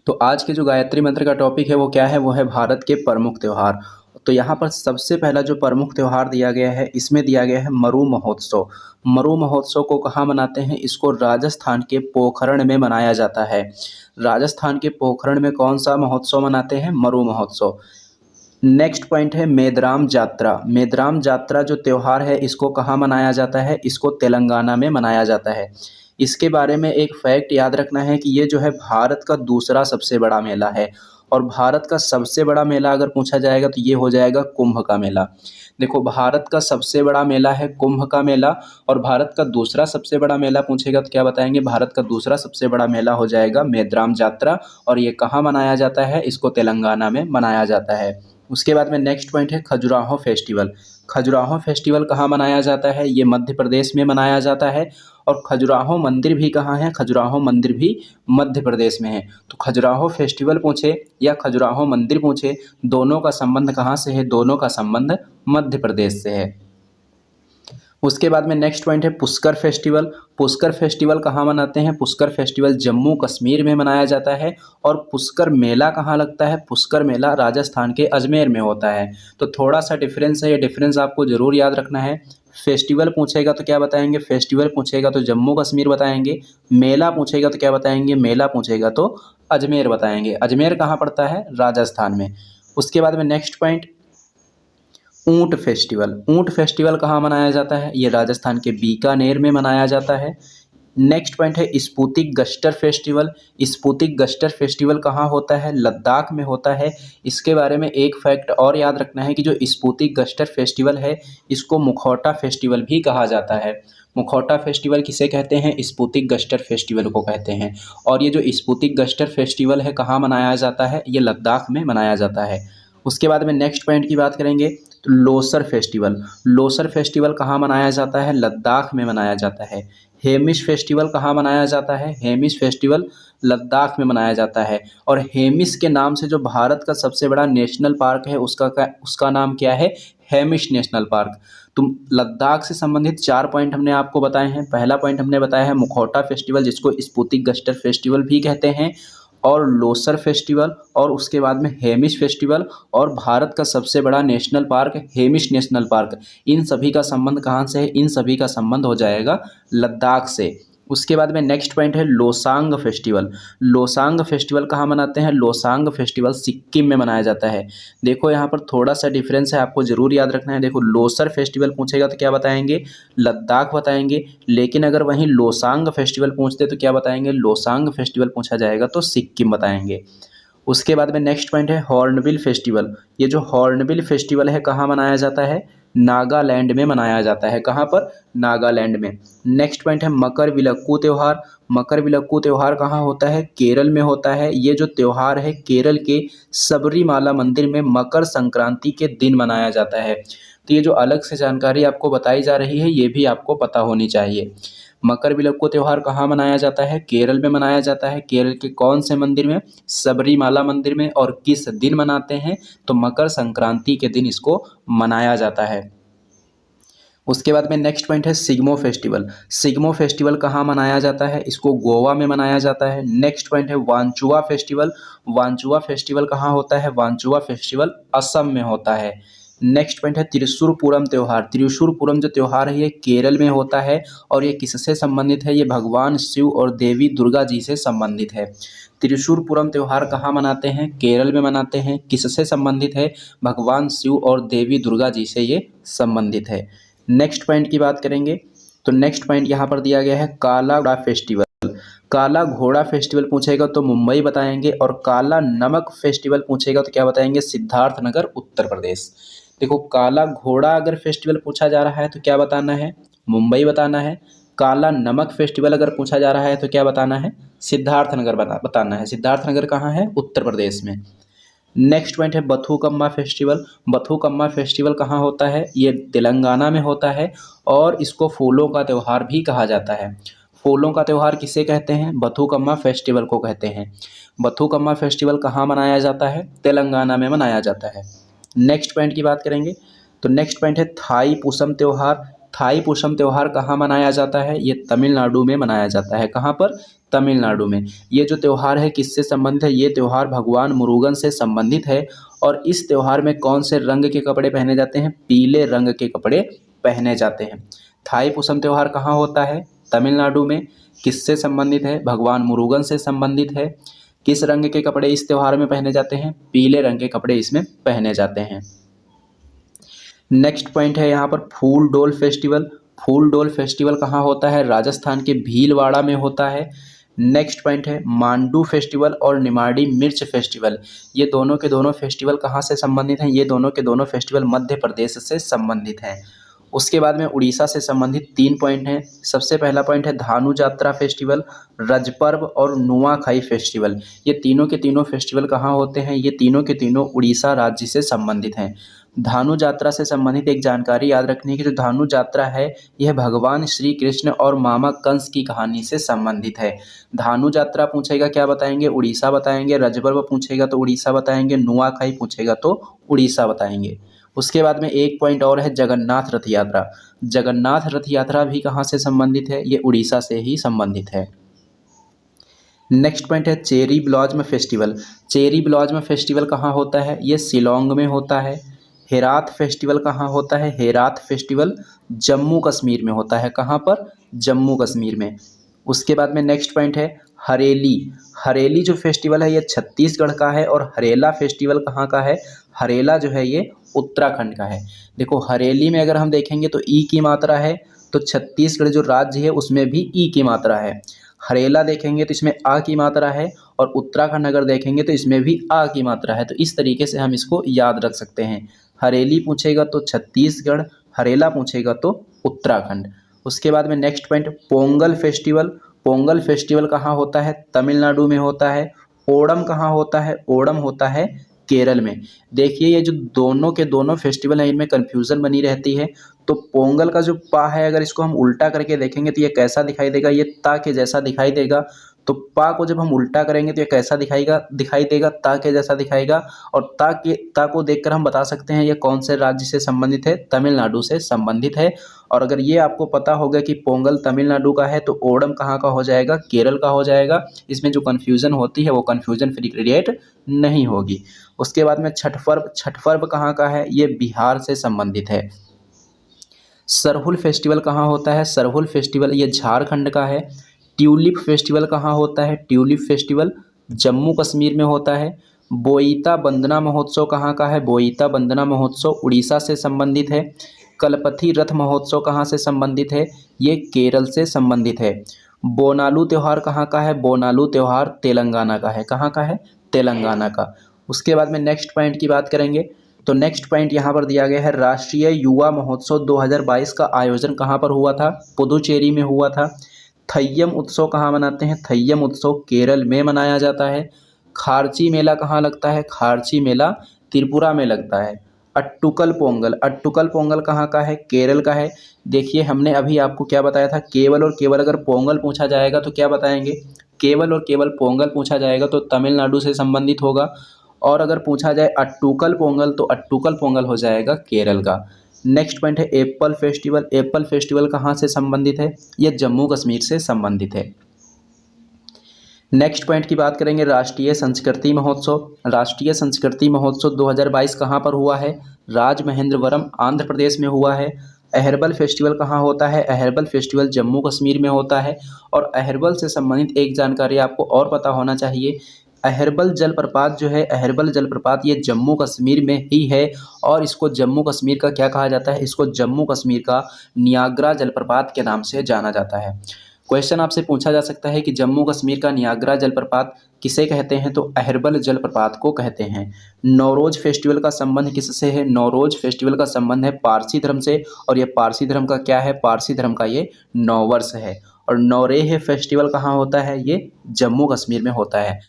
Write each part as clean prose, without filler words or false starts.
तो आज के जो गायत्री मंत्र का टॉपिक है वो क्या है, वो है भारत के प्रमुख त्यौहार। तो यहाँ पर सबसे पहला जो प्रमुख त्यौहार दिया गया है, इसमें दिया गया है मरु महोत्सव। मरु महोत्सव को कहाँ मनाते हैं? इसको राजस्थान के पोखरण में मनाया जाता है। राजस्थान के पोखरण में कौन सा महोत्सव मनाते हैं? मरु महोत्सव। नेक्स्ट पॉइंट है मेदराम जात्रा। मेदराम जात्रा जो त्यौहार है, इसको कहाँ मनाया जाता है? इसको तेलंगाना में मनाया जाता है। इसके बारे में एक फैक्ट याद रखना है कि ये जो है भारत का दूसरा सबसे बड़ा मेला है। और भारत का सबसे बड़ा मेला अगर पूछा जाएगा तो ये हो जाएगा कुंभ का मेला। देखो, भारत का सबसे बड़ा मेला है कुंभ का मेला, और भारत का दूसरा सबसे बड़ा मेला पूछेगा तो क्या बताएंगे? भारत का दूसरा सबसे बड़ा मेला हो जाएगा मेदराम जात्रा। और ये कहाँ मनाया जाता है? इसको तेलंगाना में मनाया जाता है। उसके बाद में नेक्स्ट पॉइंट है खजुराहो फेस्टिवल। खजुराहो फेस्टिवल कहाँ मनाया जाता है? ये मध्य प्रदेश में मनाया जाता है। और खजुराहो मंदिर भी कहाँ है? खजुराहो मंदिर भी मध्य प्रदेश में है। तो खजुराहो फेस्टिवल पूछे या खजुराहो मंदिर पूछे, दोनों का संबंध कहाँ से है? दोनों का संबंध मध्य प्रदेश से है। उसके बाद में नेक्स्ट पॉइंट है पुष्कर फेस्टिवल। पुष्कर फेस्टिवल कहाँ मनाते हैं? पुष्कर फेस्टिवल जम्मू कश्मीर में मनाया जाता है। और पुष्कर मेला कहाँ लगता है? पुष्कर मेला राजस्थान के अजमेर में होता है। तो थोड़ा सा डिफरेंस है, ये डिफरेंस आपको ज़रूर याद रखना है। फेस्टिवल पूछेगा तो क्या बताएंगे? फेस्टिवल पूछेगा तो जम्मू कश्मीर बताएंगे। मेला पूछेगा तो क्या बताएंगे? मेला पूछेगा तो अजमेर बताएंगे। अजमेर कहाँ पड़ता है? राजस्थान में। उसके बाद में नेक्स्ट पॉइंट ऊंट फेस्टिवल। ऊंट फेस्टिवल कहाँ मनाया जाता है? ये राजस्थान के बीकानेर में मनाया जाता है। नेक्स्ट पॉइंट है स्पुतिक गस्टर फेस्टिवल। स्पुतिक गस्टर फेस्टिवल कहाँ होता है? लद्दाख में होता है। इसके बारे में एक फैक्ट और याद रखना है कि जो स्पुतिक गस्टर फेस्टिवल है, इसको मुखौटा फेस्टिवल भी कहा जाता है। मुखौटा फेस्टिवल किसे कहते हैं? स्पुतिक गस्टर फेस्टिवल को कहते हैं। और ये जो स्पुतिक गस्टर फेस्टिवल है, कहाँ मनाया जाता है? ये लद्दाख में मनाया जाता है। उसके बाद में नेक्स्ट पॉइंट की बात करेंगे तो लोसर फेस्टिवल। लोसर फेस्टिवल कहाँ मनाया जाता है? लद्दाख में मनाया जाता है। हेमिश फेस्टिवल कहाँ मनाया जाता है? हेमिश फेस्टिवल लद्दाख में मनाया जाता है। और हेमिश के नाम से जो भारत का सबसे बड़ा नेशनल पार्क है, उसका नाम क्या है? Hamish national park. तुम लद्दाख से संबंधित 4 पॉइंट हमने आपको बताए हैं। पहला पॉइंट हमने बताया है मुखौटा फेस्टिवल, जिसको स्पुतिक गस्टर फेस्टिवल भी कहते हैं, और लोसर फेस्टिवल, और उसके बाद में हेमिश फेस्टिवल, और भारत का सबसे बड़ा national park Hemis national park. इन सभी का संबंध कहाँ से है? इन सभी का संबंध हो जाएगा लद्दाख से। उसके बाद में नेक्स्ट पॉइंट है लोसांग फेस्टिवल। लोसांग फेस्टिवल कहाँ मनाते हैं? लोसांग फेस्टिवल सिक्किम में मनाया जाता है। देखो, यहाँ पर थोड़ा सा डिफरेंस है, आपको ज़रूर याद रखना है। देखो, लोसर फेस्टिवल पूछेगा तो क्या बताएंगे? लद्दाख बताएंगे। लेकिन अगर वहीं लोसांग फेस्टिवल पूछते तो क्या बताएंगे? लोसांग फेस्टिवल पूछा जाएगा तो सिक्किम बताएंगे। उसके बाद में नेक्स्ट पॉइंट है हॉर्नबिल फेस्टिवल। ये जो हॉर्नबिल फेस्टिवल है, कहाँ मनाया जाता है? नागालैंड में मनाया जाता है। कहाँ पर? नागालैंड में। नेक्स्ट पॉइंट है मकर विलक्कू त्यौहार। मकर विलक्कू त्यौहार कहाँ होता है? केरल में होता है। ये जो त्यौहार है केरल के सबरीमाला मंदिर में मकर संक्रांति के दिन मनाया जाता है। तो ये जो अलग से जानकारी आपको बताई जा रही है, ये भी आपको पता होनी चाहिए। मकर विलक्कू त्यौहार कहाँ मनाया जाता है? केरल में मनाया जाता है। केरल के कौन से मंदिर में? सबरीमाला मंदिर में। और किस दिन मनाते हैं? तो मकर संक्रांति के दिन इसको मनाया जाता है। उसके बाद में नेक्स्ट पॉइंट है सिग्मो फेस्टिवल। सिग्मो फेस्टिवल कहाँ मनाया जाता है? इसको गोवा में मनाया जाता है। नेक्स्ट पॉइंट है वांचुआ फेस्टिवल। वांचुआ फेस्टिवल कहाँ होता है? वांचुआ फेस्टिवल असम में होता है। नेक्स्ट पॉइंट है त्रिशूर पूरम त्यौहार। त्रिशूर पूरम जो त्यौहार है, ये केरल में होता है। और ये किससे संबंधित है? ये भगवान शिव और देवी दुर्गा जी से संबंधित है। त्रिशूर पूरम त्यौहार कहाँ मनाते हैं? केरल में मनाते हैं। किससे संबंधित है? भगवान शिव और देवी दुर्गा जी से ये संबंधित है। नेक्स्ट पॉइंट की बात करेंगे तो नेक्स्ट पॉइंट यहाँ पर दिया गया है काला घोड़ा फेस्टिवल। काला घोड़ा फेस्टिवल पूछेगा तो मुंबई बताएंगे। और काला नमक फेस्टिवल पूछेगा तो क्या बताएंगे? सिद्धार्थनगर उत्तर प्रदेश। देखो, काला घोड़ा अगर फेस्टिवल पूछा जा रहा है तो क्या बताना है? मुंबई बताना है। काला नमक फेस्टिवल अगर पूछा जा रहा है तो क्या बताना है? सिद्धार्थनगर बताना है। सिद्धार्थनगर कहाँ है? उत्तर प्रदेश में। नेक्स्ट पॉइंट है बथुकम्मा फेस्टिवल। बथुकम्मा फेस्टिवल कहाँ होता है? ये तेलंगाना में होता है। और इसको फूलों का त्यौहार भी कहा जाता है। फूलों का त्यौहार किसे कहते हैं? बथुकम्मा फेस्टिवल को कहते हैं। बथुकम्मा फेस्टिवल कहाँ मनाया जाता है? तेलंगाना में मनाया जाता है। नेक्स्ट पॉइंट की बात करेंगे तो नेक्स्ट पॉइंट है थाई पुसम त्यौहार। थाई पुषम त्यौहार कहाँ मनाया जाता है? ये तमिलनाडु में मनाया जाता है। कहाँ पर? तमिलनाडु में। ये जो त्यौहार है किससे संबंधित है? ये त्यौहार भगवान मुरुगन से संबंधित है। और इस त्यौहार में कौन से रंग के कपड़े पहने जाते हैं? पीले रंग के कपड़े पहने जाते हैं। थाई पुषम त्यौहार कहाँ होता है? तमिलनाडु में। किससे संबंधित है? भगवान मुरुगन से संबंधित है। किस रंग के कपड़े इस त्यौहार में पहने जाते हैं? पीले रंग के कपड़े इसमें पहने जाते हैं। नेक्स्ट पॉइंट है यहाँ पर फूल डोल फेस्टिवल। फूल डोल फेस्टिवल कहाँ होता है? राजस्थान के भीलवाड़ा में होता है। नेक्स्ट पॉइंट है मांडू फेस्टिवल और निमाड़ी मिर्च फेस्टिवल। ये दोनों के दोनों फेस्टिवल कहाँ से संबंधित हैं? ये दोनों के दोनों फेस्टिवल मध्य प्रदेश से संबंधित हैं। उसके बाद में उड़ीसा से संबंधित 3 पॉइंट हैं। सबसे पहला पॉइंट है धानु जात्रा फेस्टिवल, रज पर्व और नुआखाई फेस्टिवल। ये तीनों के तीनों फेस्टिवल कहाँ होते हैं? ये तीनों के तीनों उड़ीसा राज्य से संबंधित हैं। धानु जात्रा से संबंधित एक जानकारी याद रखनी है कि जो धानु जात्रा है यह भगवान श्री कृष्ण और मामा कंस की कहानी से संबंधित है। धानु जात्रा पूछेगा क्या बताएंगे? उड़ीसा बताएंगे। रज पर्व पूछेगा तो उड़ीसा बताएंगे। नुआखाई पूछेगा तो उड़ीसा बताएंगे। उसके बाद में एक पॉइंट और है जगन्नाथ रथ यात्रा। जगन्नाथ रथ यात्रा भी कहाँ से संबंधित है? ये उड़ीसा से ही संबंधित है। नेक्स्ट पॉइंट है cherry blossom festival. Cherry blossom festival कहाँ होता है? ये शिलोंग में होता है। हेरात फेस्टिवल कहाँ होता है? हेरात फेस्टिवल जम्मू कश्मीर में होता है। कहाँ पर? जम्मू कश्मीर में। उसके बाद में नेक्स्ट पॉइंट है हरेली। हरेली जो फेस्टिवल है ये छत्तीसगढ़ का है और हरेला फेस्टिवल कहाँ का है? हरेला जो है ये उत्तराखंड का है। देखो हरेली में अगर हम देखेंगे तो ई की मात्रा है, तो छत्तीसगढ़ जो राज्य है उसमें भी ई की मात्रा है। हरेला देखेंगे तो इसमें आ की मात्रा है और उत्तराखंड अगर देखेंगे तो इसमें भी आ की मात्रा है। तो इस तरीके से हम इसको याद रख सकते हैं। हरेली पूछेगा तो छत्तीसगढ़, हरेला पूछेगा तो उत्तराखंड। उसके बाद में next point Pongal festival. Pongal festival कहाँ होता है? तमिलनाडु में होता है। ओणम कहाँ होता है? ओणम होता है केरल में। देखिए ये जो दोनों के दोनों फेस्टिवल हैं इनमें कन्फ्यूज़न बनी रहती है। तो पोंगल का जो पा है अगर इसको हम उल्टा करके देखेंगे तो ये कैसा दिखाई देगा? ये ता के जैसा दिखाई देगा। तो पा को जब हम उल्टा करेंगे तो ये कैसा दिखाई देगा? ता के जैसा दिखाएगा। और ता को देखकर हम बता सकते हैं ये कौन से राज्य से संबंधित है? तमिलनाडु से संबंधित है। और अगर ये आपको पता होगा कि पोंगल तमिलनाडु का है तो ओणम कहाँ का हो जाएगा? केरल का हो जाएगा। इसमें जो कन्फ्यूज़न होती है वो कन्फ्यूज़न फ्री क्रिएट नहीं होगी। उसके बाद में छठ पर्व कहाँ का है? ये बिहार से संबंधित है। सरहुल फेस्टिवल कहाँ होता है? सरहुल फेस्टिवल ये झारखंड का है। ट्यूलिप फेस्टिवल कहाँ होता है? ट्यूलिप फेस्टिवल जम्मू कश्मीर में होता है। बोईता बंदना महोत्सव कहाँ का है? बोईता बंदना महोत्सव उड़ीसा से संबंधित है। कलपथी रथ महोत्सव कहाँ से संबंधित है? ये केरल से संबंधित है। बोनालू त्यौहार कहाँ का है? बोनालू त्यौहार तेलंगाना का है। कहाँ का है? तेलंगाना का। उसके बाद में नेक्स्ट पॉइंट की बात करेंगे तो नेक्स्ट पॉइंट यहाँ पर दिया गया है राष्ट्रीय युवा महोत्सव 2022 का आयोजन कहाँ पर हुआ था? पुदुचेरी में हुआ था। थय्यम उत्सव कहाँ मनाते हैं? थय्यम उत्सव केरल में मनाया जाता है। खारची मेला कहाँ लगता है? खारची मेला त्रिपुरा में लगता है। अट्टुकल पोंगल कहाँ का है? केरल का है। देखिए हमने अभी आपको क्या बताया था, केवल और केवल अगर पोंगल पूछा जाएगा तो क्या बताएंगे? केवल और केवल पोंगल पूछा जाएगा तो तमिलनाडु से संबंधित होगा। और अगर पूछा जाए अट्टुकल पोंगल तो अट्टुकल पोंगल हो जाएगा केरल का। नेक्स्ट पॉइंट है एप्पल फेस्टिवल। एप्पल फेस्टिवल कहाँ से संबंधित है? यह जम्मू कश्मीर से संबंधित है। नेक्स्ट पॉइंट की बात करेंगे राष्ट्रीय संस्कृति महोत्सव। राष्ट्रीय संस्कृति महोत्सव 2022 कहाँ पर हुआ है? राजमहेंद्रवरम आंध्र प्रदेश में हुआ है। अहरबल फेस्टिवल कहाँ होता है? अहरबल फेस्टिवल जम्मू कश्मीर में होता है। और अहरबल से संबंधित एक जानकारी आपको और पता होना चाहिए, अहरबल जलप्रपात जो है, अहरबल जलप्रपात ये जम्मू कश्मीर में ही है। और इसको जम्मू कश्मीर का क्या कहा जाता है? इसको जम्मू कश्मीर का नियाग्रा जलप्रपात के नाम से जाना जाता है। क्वेश्चन आपसे पूछा जा सकता है कि जम्मू कश्मीर का नियाग्रा जलप्रपात किसे कहते हैं? तो अहरबल जलप्रपात को कहते हैं। नौरोज फेस्टिवल का संबंध किससे है? नौरोज फेस्टिवल का संबंध है पारसी धर्म से। और ये पारसी धर्म का क्या है? पारसी धर्म का ये नववर्ष है। और नौरेह फेस्टिवल कहाँ होता है? ये जम्मू कश्मीर में होता है।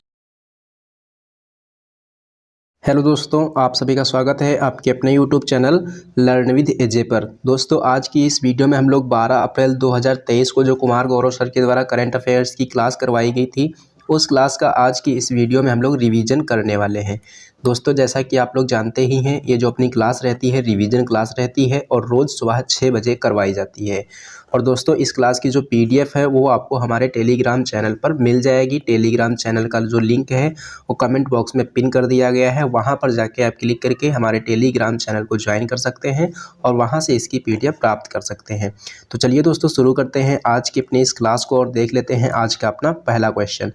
हेलो दोस्तों, आप सभी का स्वागत है आपके अपने यूट्यूब चैनल लर्न विद एजे पर। दोस्तों आज की इस वीडियो में हम लोग 12 अप्रैल 2023 को जो कुमार गौरव सर के द्वारा करंट अफेयर्स की क्लास करवाई गई थी, उस क्लास का आज की इस वीडियो में हम लोग रिवीजन करने वाले हैं। दोस्तों जैसा कि आप लोग जानते ही हैं, ये जो अपनी क्लास रहती है रिवीजन क्लास रहती है और रोज़ सुबह 6 बजे करवाई जाती है। और दोस्तों इस क्लास की जो पीडीएफ है वो आपको हमारे टेलीग्राम चैनल पर मिल जाएगी। टेलीग्राम चैनल का जो लिंक है वो कमेंट बॉक्स में पिन कर दिया गया है, वहाँ पर जाके आप क्लिक करके हमारे टेलीग्राम चैनल को ज्वाइन कर सकते हैं और वहाँ से इसकी पीडीएफ प्राप्त कर सकते हैं। तो चलिए दोस्तों शुरू करते हैं आज की अपनी इस क्लास को और देख लेते हैं आज का अपना पहला क्वेश्चन।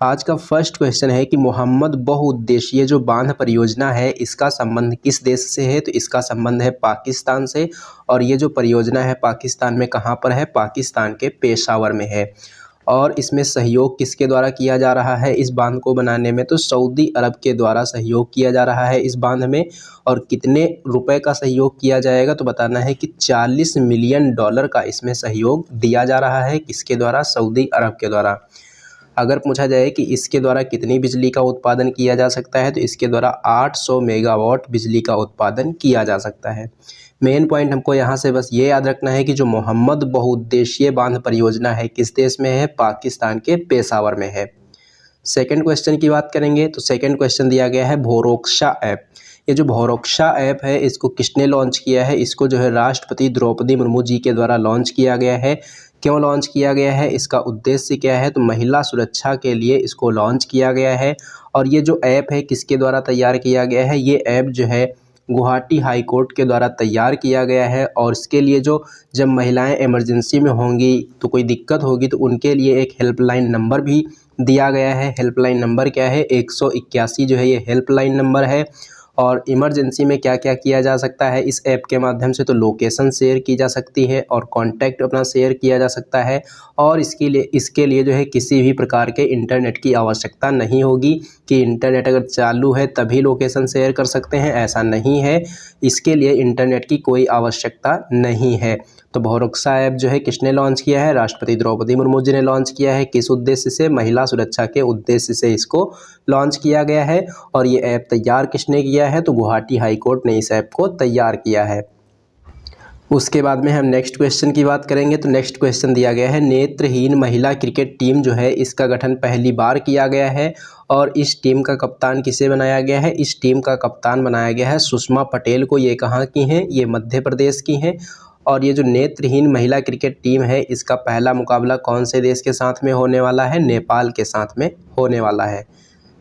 आज का फर्स्ट क्वेश्चन है कि मोहम्मद बहुउद्देशीय जो बांध परियोजना है इसका संबंध किस देश से है? तो इसका संबंध है पाकिस्तान से। और ये जो परियोजना है पाकिस्तान में कहाँ पर है? पाकिस्तान के पेशावर में है। और इसमें सहयोग किसके द्वारा किया जा रहा है इस बांध को बनाने में? तो सऊदी अरब के द्वारा सहयोग किया जा रहा है इस बांध में। और कितने रुपए का सहयोग किया जाएगा? तो बताना है कि $40 मिलियन का इसमें सहयोग दिया जा रहा है। किसके द्वारा? सऊदी अरब के द्वारा। अगर पूछा जाए कि इसके द्वारा कितनी बिजली का उत्पादन किया जा सकता है, तो इसके द्वारा 800 मेगावाट बिजली का उत्पादन किया जा सकता है। मेन पॉइंट हमको यहाँ से बस ये याद रखना है कि जो मोहम्मद बहुउद्देशीय बांध परियोजना है किस देश में है? पाकिस्तान के पेशावर में है। सेकंड क्वेश्चन की बात करेंगे तो सेकंड क्वेश्चन दिया गया है भोरोक्षा ऐप। ये जो भोरोक्षा ऐप है इसको किसने लॉन्च किया है? इसको जो है राष्ट्रपति द्रौपदी मुर्मू जी के द्वारा लॉन्च किया गया है। क्यों लॉन्च किया गया है? इसका उद्देश्य क्या है? तो महिला सुरक्षा के लिए इसको लॉन्च किया गया है। और ये जो ऐप है किसके द्वारा तैयार किया गया है? ये ऐप जो है गुवाहाटी हाई कोर्ट के द्वारा तैयार किया गया है। और इसके लिए जो जब महिलाएं इमरजेंसी में होंगी तो कोई दिक्कत होगी तो उनके लिए एक हेल्पलाइन नंबर भी दिया गया है। हेल्पलाइन नंबर क्या है? 181 जो है ये हेल्पलाइन नंबर है। और इमरजेंसी में क्या क्या किया जा सकता है इस ऐप के माध्यम से? तो लोकेशन शेयर की जा सकती है और कॉन्टैक्ट अपना शेयर किया जा सकता है। और इसके लिए जो है किसी भी प्रकार के इंटरनेट की आवश्यकता नहीं होगी कि इंटरनेट अगर चालू है तभी लोकेशन शेयर कर सकते हैं, ऐसा नहीं है। इसके लिए इंटरनेट की कोई आवश्यकता नहीं है। तो भोरोक्षा ऐप जो है किसने लॉन्च किया है? राष्ट्रपति द्रौपदी मुर्मू जी ने लॉन्च किया है। किस उद्देश्य से? महिला सुरक्षा के उद्देश्य से इसको लॉन्च किया गया है। और ये ऐप तैयार किसने किया है? तो गुवाहाटी हाई कोर्ट ने इस ऐप को तैयार किया है। उसके बाद में हम नेक्स्ट क्वेश्चन की बात करेंगे तो नेक्स्ट क्वेश्चन दिया गया है नेत्रहीन महिला क्रिकेट टीम जो है इसका गठन पहली बार किया गया है। और इस टीम का कप्तान किसे बनाया गया है? इस टीम का कप्तान बनाया गया है सुषमा पटेल को। ये कहाँ की हैं? ये मध्य प्रदेश की हैं। और ये जो नेत्रहीन महिला क्रिकेट टीम है इसका पहला मुकाबला कौन से देश के साथ में होने वाला है? नेपाल के साथ में होने वाला है।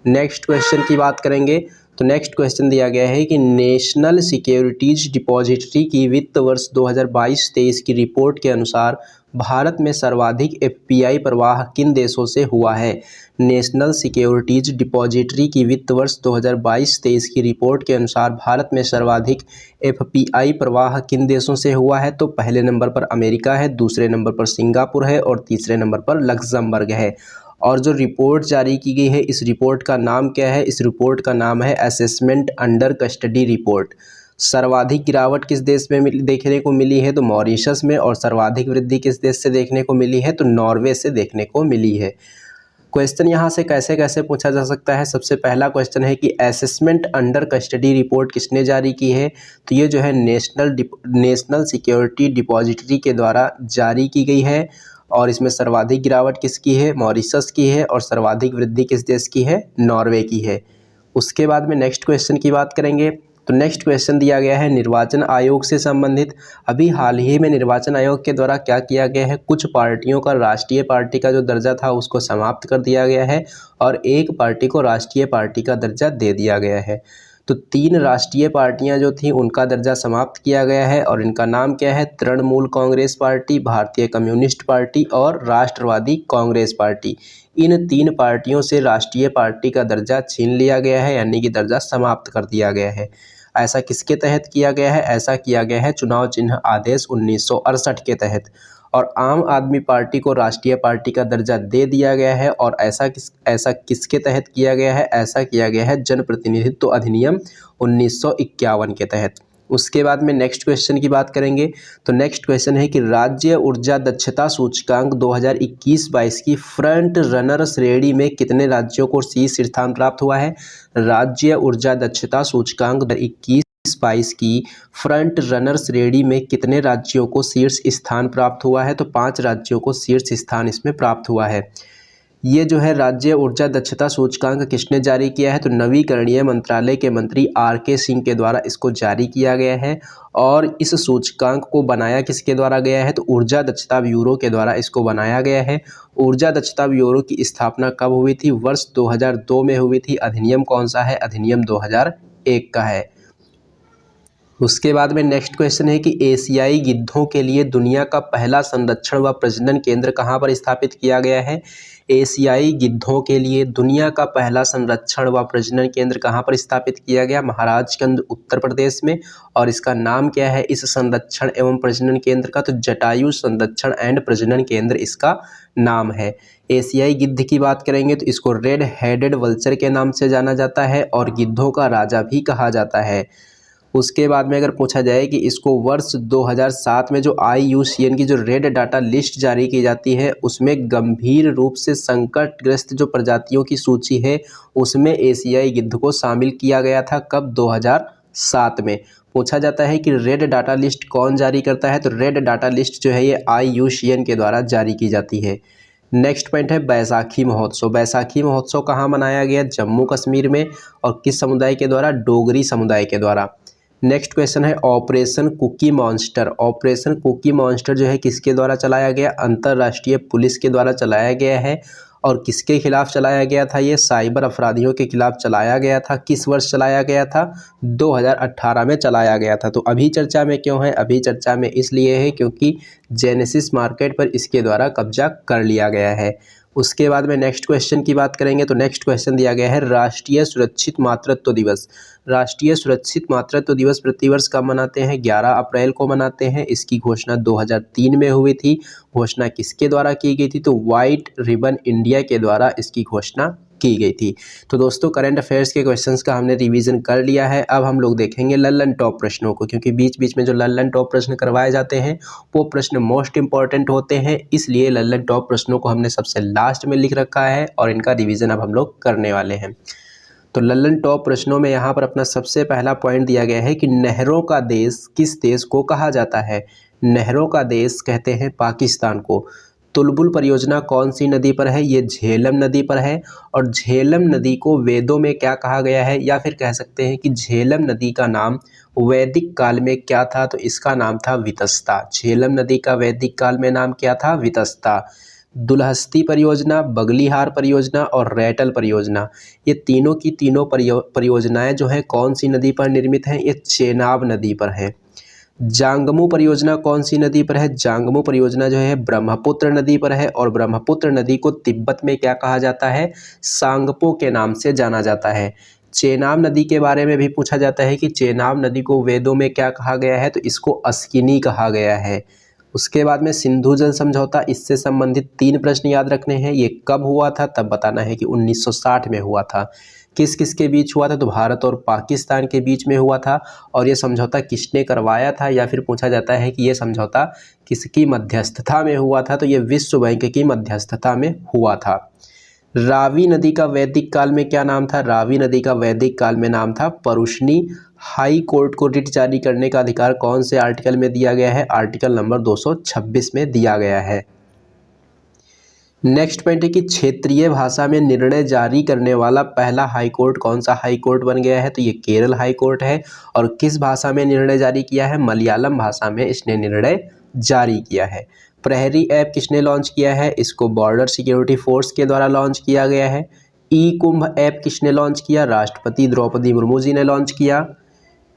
नेक्स्ट क्वेश्चन की बात करेंगे तो नेक्स्ट क्वेश्चन दिया गया है कि नेशनल सिक्योरिटीज डिपॉजिटरी की वित्त वर्ष 2022-23 की रिपोर्ट के अनुसार भारत में सर्वाधिक एफपीआई प्रवाह किन देशों से हुआ है? नेशनल सिक्योरिटीज डिपॉजिटरी की वित्त वर्ष 2022-23 की रिपोर्ट के अनुसार भारत में सर्वाधिक एफपीआई प्रवाह किन देशों से हुआ है? तो पहले नंबर पर अमेरिका है, दूसरे नंबर पर सिंगापुर है और तीसरे नंबर पर लक्समबर्ग है। और जो रिपोर्ट जारी की गई है इस रिपोर्ट का नाम क्या है? इस रिपोर्ट का नाम है असेसमेंट अंडर कस्टडी रिपोर्ट। सर्वाधिक गिरावट किस देश में देखने को मिली है? तो मॉरिशस में। और सर्वाधिक वृद्धि किस देश से देखने को मिली है? तो नॉर्वे से देखने को मिली है। क्वेश्चन यहाँ से कैसे कैसे पूछा जा सकता है? सबसे पहला क्वेश्चन है कि असेसमेंट अंडर कस्टडी रिपोर्ट किसने जारी की है? तो ये जो है नेशनल सिक्योरिटी डिपॉजिटरी के द्वारा जारी की गई है। और इसमें सर्वाधिक गिरावट किसकी है? मॉरिशस की है। और सर्वाधिक वृद्धि किस देश की है? नॉर्वे की है। उसके बाद में नेक्स्ट क्वेश्चन की बात करेंगे तो नेक्स्ट क्वेश्चन दिया गया है निर्वाचन आयोग से संबंधित। अभी हाल ही में निर्वाचन आयोग के द्वारा क्या किया गया है? कुछ पार्टियों का राष्ट्रीय पार्टी का जो दर्जा था उसको समाप्त कर दिया गया है और एक पार्टी को राष्ट्रीय पार्टी का दर्जा दे दिया गया है। तो 3 राष्ट्रीय पार्टियां जो थी उनका दर्जा समाप्त किया गया है और इनका नाम क्या है? तृणमूल कांग्रेस पार्टी, भारतीय कम्युनिस्ट पार्टी और राष्ट्रवादी कांग्रेस पार्टी। इन 3 पार्टियों से राष्ट्रीय पार्टी का दर्जा छीन लिया गया है, यानी कि दर्जा समाप्त कर दिया गया है। ऐसा किसके तहत किया गया है? ऐसा किया गया है चुनाव चिन्ह आदेश 1968 के तहत। और आम आदमी पार्टी को राष्ट्रीय पार्टी का दर्जा दे दिया गया है। और ऐसा किसके तहत किया गया है? ऐसा किया गया है जनप्रतिनिधित्व अधिनियम 1951 के तहत। उसके बाद में नेक्स्ट क्वेश्चन की बात करेंगे तो नेक्स्ट क्वेश्चन है कि राज्य ऊर्जा दक्षता सूचकांक 2021-22 की फ्रंट रनर श्रेणी में कितने राज्यों को शीर्ष स्थान प्राप्त हुआ है? राज्य ऊर्जा दक्षता सूचकांक 2021-22 की फ्रंट रनर श्रेणी में कितने राज्यों को शीर्ष स्थान प्राप्त हुआ है? तो 5 राज्यों को शीर्ष स्थान इसमें प्राप्त हुआ है। ये जो है राज्य ऊर्जा दक्षता सूचकांक किसने जारी किया है? तो नवीकरणीय मंत्रालय के मंत्री आर.के. सिंह के द्वारा इसको जारी किया गया है। और इस सूचकांक को बनाया किसके द्वारा गया है? तो ऊर्जा दक्षता ब्यूरो के द्वारा इसको बनाया गया है। ऊर्जा दक्षता ब्यूरो की स्थापना कब हुई थी? वर्ष 2002 में हुई थी। अधिनियम कौन सा है? अधिनियम 2001 का है। उसके बाद में नेक्स्ट क्वेश्चन है कि एशियाई गिद्धों के लिए दुनिया का पहला संरक्षण व प्रजनन केंद्र कहाँ पर स्थापित किया गया है? एशियाई गिद्धों के लिए दुनिया का पहला संरक्षण व प्रजनन केंद्र कहाँ पर स्थापित किया गया? महाराजगंज उत्तर प्रदेश में। और इसका नाम क्या है इस संरक्षण एवं प्रजनन केंद्र का? तो जटायु संरक्षण एंड प्रजनन केंद्र इसका नाम है। एशियाई गिद्ध की बात करेंगे तो इसको रेड हेडेड वल्चर के नाम से जाना जाता है और गिद्धों का राजा भी कहा जाता है। उसके बाद में अगर पूछा जाए कि इसको वर्ष 2007 में जो IUCN की जो रेड डाटा लिस्ट जारी की जाती है उसमें गंभीर रूप से संकटग्रस्त जो प्रजातियों की सूची है उसमें एशियाई गिद्ध को शामिल किया गया था। कब? 2007 में। पूछा जाता है कि रेड डाटा लिस्ट कौन जारी करता है? तो रेड डाटा लिस्ट जो है ये IUCN के द्वारा जारी की जाती है। नेक्स्ट पॉइंट है बैसाखी महोत्सव। बैसाखी महोत्सव कहाँ मनाया गया? जम्मू कश्मीर में। और किस समुदाय के द्वारा? डोगरी समुदाय के द्वारा। नेक्स्ट क्वेश्चन है operation cookie monster. Operation cookie monster जो है किसके द्वारा चलाया गया? अंतर्राष्ट्रीय पुलिस के द्वारा चलाया गया है। और किसके खिलाफ चलाया गया था? ये साइबर अपराधियों के खिलाफ चलाया गया था। किस वर्ष चलाया गया था? 2018 में चलाया गया था। तो अभी चर्चा में क्यों है? अभी चर्चा में इसलिए है क्योंकि जेनेसिस मार्केट पर इसके द्वारा कब्जा कर लिया गया है। उसके बाद में नेक्स्ट क्वेश्चन की बात करेंगे तो नेक्स्ट क्वेश्चन दिया गया है राष्ट्रीय सुरक्षित मातृत्व दिवस। राष्ट्रीय सुरक्षित मातृत्व दिवस प्रतिवर्ष कब मनाते हैं? 11 अप्रैल को मनाते हैं। इसकी घोषणा 2003 में हुई थी। घोषणा किसके द्वारा की गई थी? तो व्हाइट रिबन इंडिया के द्वारा इसकी घोषणा की गई थी। तो दोस्तों करंट अफेयर्स के क्वेश्चंस का हमने रिवीजन कर लिया है। अब हम लोग देखेंगे लल्लन टॉप प्रश्नों को, क्योंकि बीच बीच में जो लल्लन टॉप प्रश्न करवाए जाते हैं वो प्रश्न मोस्ट इंपॉर्टेंट होते हैं, इसलिए लल्लन टॉप प्रश्नों को हमने सबसे लास्ट में लिख रखा है और इनका रिवीजन अब हम लोग करने वाले हैं। तो लल्लन टॉप प्रश्नों में यहाँ पर अपना सबसे पहला पॉइंट दिया गया है कि नहरों का देश किस देश को कहा जाता है? नहरों का देश कहते हैं पाकिस्तान को। तुलबुल परियोजना कौन सी नदी पर है? ये झेलम नदी पर है। और झेलम नदी को वेदों में क्या कहा गया है, या फिर कह सकते हैं कि झेलम नदी का नाम वैदिक काल में क्या था? तो इसका नाम था वितस्ता। झेलम नदी का वैदिक काल में नाम क्या था? वितस्ता। दुलहस्ती परियोजना, बगलीहार परियोजना और रैटल परियोजना, ये तीनों की तीनों परियोजनाएं जो हैं कौन सी नदी पर निर्मित हैं? ये चेनाब नदी पर है। जांगमू परियोजना कौन सी नदी पर है? जांगमू परियोजना जो है ब्रह्मपुत्र नदी पर है। और ब्रह्मपुत्र नदी को तिब्बत में क्या कहा जाता है? सांगपो के नाम से जाना जाता है। चेनाब नदी के बारे में भी पूछा जाता है कि चेनाब नदी को वेदों में क्या कहा गया है? तो इसको अस्किनी कहा गया है। उसके बाद में सिंधु जल समझौता, इससे संबंधित 3 प्रश्न याद रखने हैं। ये कब हुआ था? तब बताना है कि 1960 में हुआ था। किस किस के बीच हुआ था? तो भारत और पाकिस्तान के बीच में हुआ था। और ये समझौता किसने करवाया था? या फिर पूछा जाता है कि ये समझौता किसकी मध्यस्थता में हुआ था? तो ये विश्व बैंक की मध्यस्थता में हुआ था। रावी नदी का वैदिक काल में क्या नाम था? रावी नदी का वैदिक काल में नाम था परुष्णी। हाई कोर्ट को रिट जारी करने का अधिकार कौन से आर्टिकल में दिया गया है? आर्टिकल नंबर 226 में दिया गया है। नेक्स्ट पॉइंट है कि क्षेत्रीय भाषा में निर्णय जारी करने वाला पहला हाई कोर्ट कौन सा हाई कोर्ट बन गया है? तो ये केरल हाई कोर्ट है। और किस भाषा में निर्णय जारी किया है? मलयालम भाषा में इसने निर्णय जारी किया है। प्रहरी ऐप किसने लॉन्च किया है? इसको बॉर्डर सिक्योरिटी फोर्स के द्वारा लॉन्च किया गया है। ई कुंभ ऐप किसने लॉन्च किया? राष्ट्रपति द्रौपदी मुर्मू जी ने लॉन्च किया।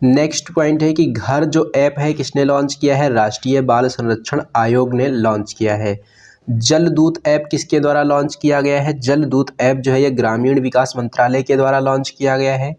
नेक्स्ट पॉइंट है कि घर जो ऐप है किसने लॉन्च किया है? राष्ट्रीय बाल संरक्षण आयोग ने लॉन्च किया है। जलदूत ऐप किसके द्वारा लॉन्च किया गया है? जलदूत ऐप जो है ये ग्रामीण विकास मंत्रालय के द्वारा लॉन्च किया गया है।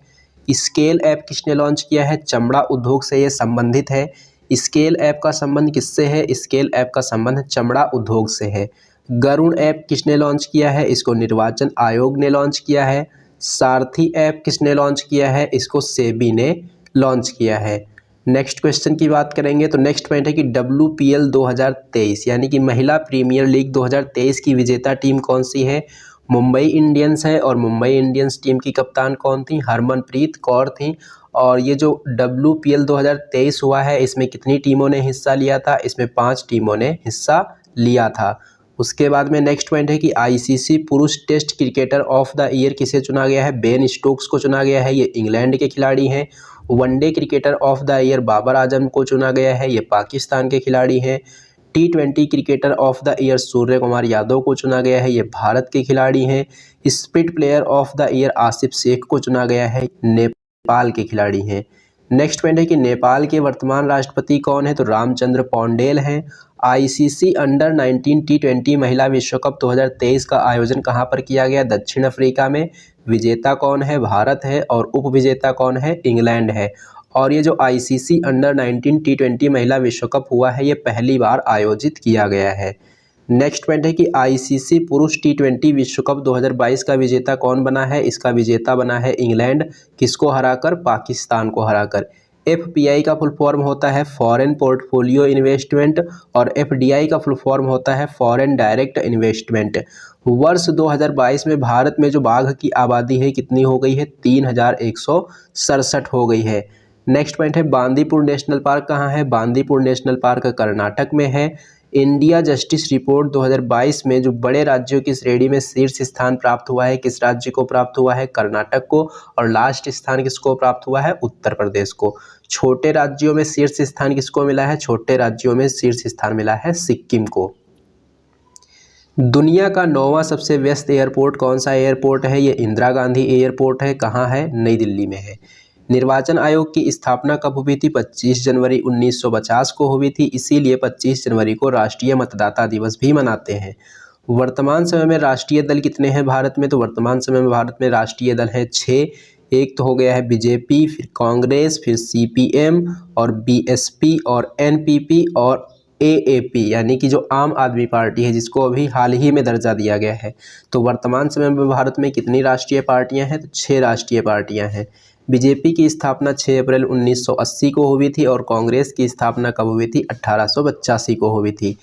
स्केल ऐप किसने लॉन्च किया है? चमड़ा उद्योग से ये संबंधित है। स्केल ऐप का संबंध किससे है? स्केल ऐप का संबंध चमड़ा उद्योग से है। गरुड़ ऐप किसने लॉन्च किया है? इसको निर्वाचन आयोग ने लॉन्च किया है। सारथी ऐप किसने लॉन्च किया है? इसको सेबी ने लॉन्च किया है। नेक्स्ट क्वेश्चन की बात करेंगे तो नेक्स्ट पॉइंट है कि WPL 2023 यानी कि महिला प्रीमियर लीग 2023 की विजेता टीम कौन सी है? मुंबई इंडियंस है। और मुंबई इंडियंस टीम की कप्तान कौन थी? हरमनप्रीत कौर थी। और ये जो WPL 2023 हुआ है इसमें कितनी टीमों ने हिस्सा लिया था? इसमें 5 टीमों ने हिस्सा लिया था। उसके बाद में नेक्स्ट पॉइंट है कि आईसीसी पुरुष test cricketer of the year किसे चुना गया है? बेन स्टोक्स को चुना गया है, ये इंग्लैंड के खिलाड़ी हैं। One day cricketer of the year Babar Azam को चुना गया है, ये पाकिस्तान के खिलाड़ी हैं। T20 cricketer of the year Surya Kumar Yadav को चुना गया है, ये भारत के खिलाड़ी हैं। Spirit player of the year Asif Sheikh को चुना गया है, नेपाल के खिलाड़ी हैं। नेक्स्ट पॉइंट है कि नेपाल के वर्तमान राष्ट्रपति कौन है? तो रामचंद्र पौंडेल हैं। आईसीसी अंडर 19 T20 महिला विश्व कप 2023 का आयोजन कहाँ पर किया गया? दक्षिण अफ्रीका में। विजेता कौन है? भारत है। और उप विजेता कौन है? इंग्लैंड है। और ये जो आईसीसी अंडर 19 T20 महिला विश्व कप हुआ है, ये पहली बार आयोजित किया गया है। नेक्स्ट पॉइंट है कि आईसीसी पुरुष T20 विश्व कप 2022 का विजेता कौन बना है? इसका विजेता बना है इंग्लैंड। किसको हराकर? पाकिस्तान को हराकर। एफपीआई का फुल फॉर्म होता है फॉरेन पोर्टफोलियो इन्वेस्टमेंट और एफडीआई का फुल फॉर्म होता है फॉरेन डायरेक्ट इन्वेस्टमेंट। वर्ष 2022 में भारत में जो बाघ की आबादी है कितनी हो गई है? 3167 हो गई है। नेक्स्ट पॉइंट है बांदीपुर नेशनल पार्क कहाँ है? बांदीपुर नेशनल पार्क कर्नाटक में है। इंडिया जस्टिस रिपोर्ट 2022 में जो बड़े राज्यों की श्रेणी में शीर्ष स्थान प्राप्त हुआ है, किस राज्य को प्राप्त हुआ है? कर्नाटक को। और लास्ट स्थान किसको प्राप्त हुआ है? उत्तर प्रदेश को। छोटे राज्यों में शीर्ष स्थान किसको मिला है? छोटे राज्यों में शीर्ष स्थान मिला है सिक्किम को। दुनिया का 9वां सबसे व्यस्त एयरपोर्ट कौन सा एयरपोर्ट है? ये इंदिरा गांधी एयरपोर्ट है। कहाँ है? नई दिल्ली में है। निर्वाचन आयोग की स्थापना कब हुई थी? 25 जनवरी 1950 को हुई थी, इसीलिए 25 जनवरी को राष्ट्रीय मतदाता दिवस भी मनाते हैं। वर्तमान समय में राष्ट्रीय दल कितने हैं भारत में? तो वर्तमान समय में भारत में राष्ट्रीय दल है 6। एक तो हो गया है बीजेपी, फिर कांग्रेस, फिर सीपीएम और बीएसपी और एनपीपी और एएपी, यानी कि जो आम आदमी पार्टी है जिसको अभी हाल ही में दर्जा दिया गया है। तो वर्तमान समय में भारत में कितनी राष्ट्रीय पार्टियां हैं? तो 6 राष्ट्रीय पार्टियां हैं। बीजेपी की स्थापना 6 अप्रैल 1980 को हुई थी और कांग्रेस की स्थापना कब हुई थी? 1885 को हुई थी।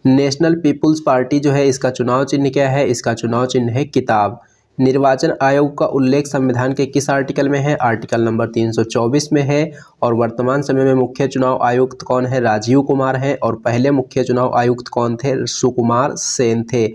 नेशनल पीपुल्स पार्टी जो है, इसका चुनाव चिन्ह क्या है? इसका चुनाव चिन्ह है किताब। निर्वाचन आयोग का उल्लेख संविधान के किस आर्टिकल में है? आर्टिकल नंबर 324 में है। और वर्तमान समय में मुख्य चुनाव आयुक्त कौन है? राजीव कुमार हैं। और पहले मुख्य चुनाव आयुक्त कौन थे? सुकुमार सेन थे।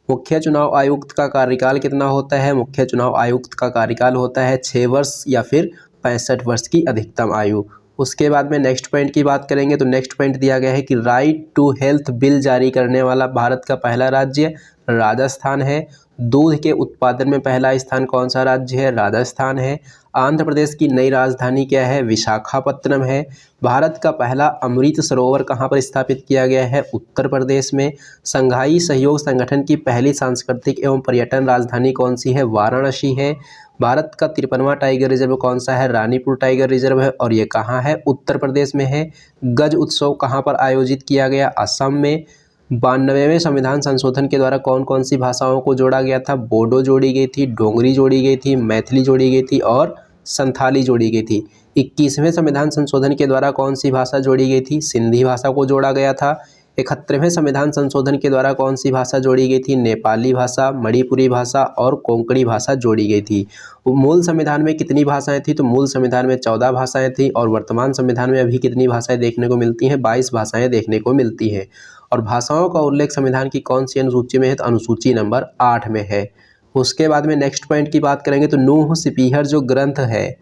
मुख्य चुनाव आयुक्त का कार्यकाल कितना होता है? मुख्य चुनाव आयुक्त का कार्यकाल होता है 6 वर्ष या फिर 65 वर्ष की अधिकतम आयु। उसके बाद में नेक्स्ट पॉइंट की बात करेंगे तो नेक्स्ट पॉइंट दिया गया है कि राइट टू हेल्थ बिल जारी करने वाला भारत का पहला राज्य राजस्थान है। दूध के उत्पादन में पहला स्थान कौन सा राज्य है? राजस्थान है। आंध्र प्रदेश की नई राजधानी क्या है? विशाखापत्तनम है। भारत का पहला अमृत सरोवर कहाँ पर स्थापित किया गया है? उत्तर प्रदेश में। संघाई सहयोग संगठन की पहली सांस्कृतिक एवं पर्यटन राजधानी कौन सी है? वाराणसी है। भारत का 53वां टाइगर रिजर्व कौन सा है? रानीपुर टाइगर रिजर्व है और ये कहाँ है? उत्तर प्रदेश में है। गज उत्सव कहाँ पर आयोजित किया गया? असम में। 92वें संविधान संशोधन के द्वारा कौन कौन सी भाषाओं को जोड़ा गया था? बोडो जोड़ी गई थी, डोगरी जोड़ी गई थी, मैथिली जोड़ी गई थी और संथाली जोड़ी गई थी। 21वें संविधान संशोधन के द्वारा कौन सी भाषा जोड़ी गई थी? सिंधी भाषा को जोड़ा गया था। 71वें संविधान संशोधन के द्वारा कौन सी भाषा जोड़ी गई थी? नेपाली भाषा, मणिपुरी भाषा और कोंकणी भाषा जोड़ी गई थी। मूल संविधान में कितनी भाषाएं थी? तो मूल संविधान में 14 भाषाएं थी और वर्तमान संविधान में अभी कितनी भाषाएं देखने को मिलती हैं? 22 भाषाएं देखने को मिलती हैं। और भाषाओं का उल्लेख संविधान की कौन सी अनुसूची में है? तो अनुसूची नंबर 8 में है। उसके बाद में नेक्स्ट पॉइंट की बात करेंगे तो नूह सिपीहर जो ग्रंथ है,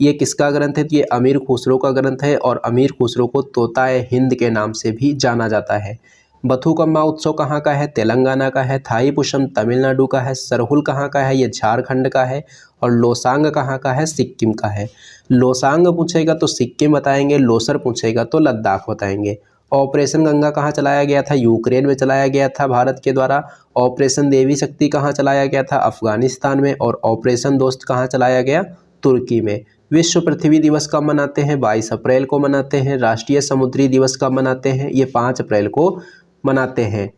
ये किसका ग्रंथ है? तो ये अमीर खुसरो का ग्रंथ है और अमीर खुसरो को तोताए हिंद के नाम से भी जाना जाता है। बथुकम्मा उत्सव कहाँ का है? तेलंगाना का है। थाईपुरम तमिलनाडु का है। सरहुल कहाँ का है? ये झारखंड का है। और लोसांग कहाँ का है? सिक्किम का है। लोसांग पूछेगा तो सिक्किम बताएंगे, लोसर पूछेगा तो लद्दाख बताएंगे। ऑपरेशन गंगा कहाँ चलाया गया था? यूक्रेन में चलाया गया था भारत के द्वारा। ऑपरेशन देवी शक्ति कहाँ चलाया गया था? अफगानिस्तान में। और ऑपरेशन दोस्त कहाँ चलाया गया? तुर्की में। विश्व पृथ्वी दिवस कब मनाते हैं? 22 अप्रैल को मनाते हैं। राष्ट्रीय समुद्री दिवस कब मनाते हैं? ये 5 अप्रैल को मनाते हैं।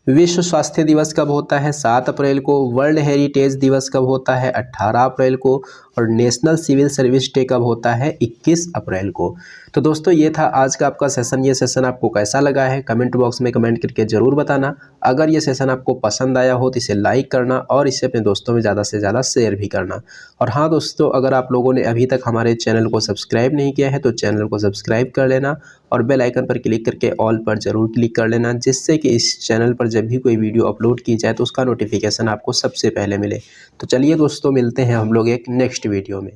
विश्व स्वास्थ्य दिवस कब होता है? 7 अप्रैल को। वर्ल्ड हेरिटेज दिवस कब होता है? 18 अप्रैल को। और नेशनल सिविल सर्विस डे कब होता है? 21 अप्रैल को। तो दोस्तों ये था आज का आपका सेशन। ये सेशन आपको कैसा लगा है कमेंट बॉक्स में कमेंट करके ज़रूर बताना। अगर ये सेशन आपको पसंद आया हो तो इसे लाइक करना और इसे अपने दोस्तों में ज़्यादा से ज़्यादा शेयर भी करना। और हाँ दोस्तों, अगर आप लोगों ने अभी तक हमारे चैनल को सब्सक्राइब नहीं किया है तो चैनल को सब्सक्राइब कर लेना और बेल आइकन पर क्लिक करके ऑल पर ज़रूर क्लिक कर लेना, जिससे कि इस चैनल पर जब भी कोई वीडियो अपलोड की जाए तो उसका नोटिफिकेशन आपको सबसे पहले मिले। तो चलिए दोस्तों, मिलते हैं हम लोग एक नेक्स्ट वीडियो में।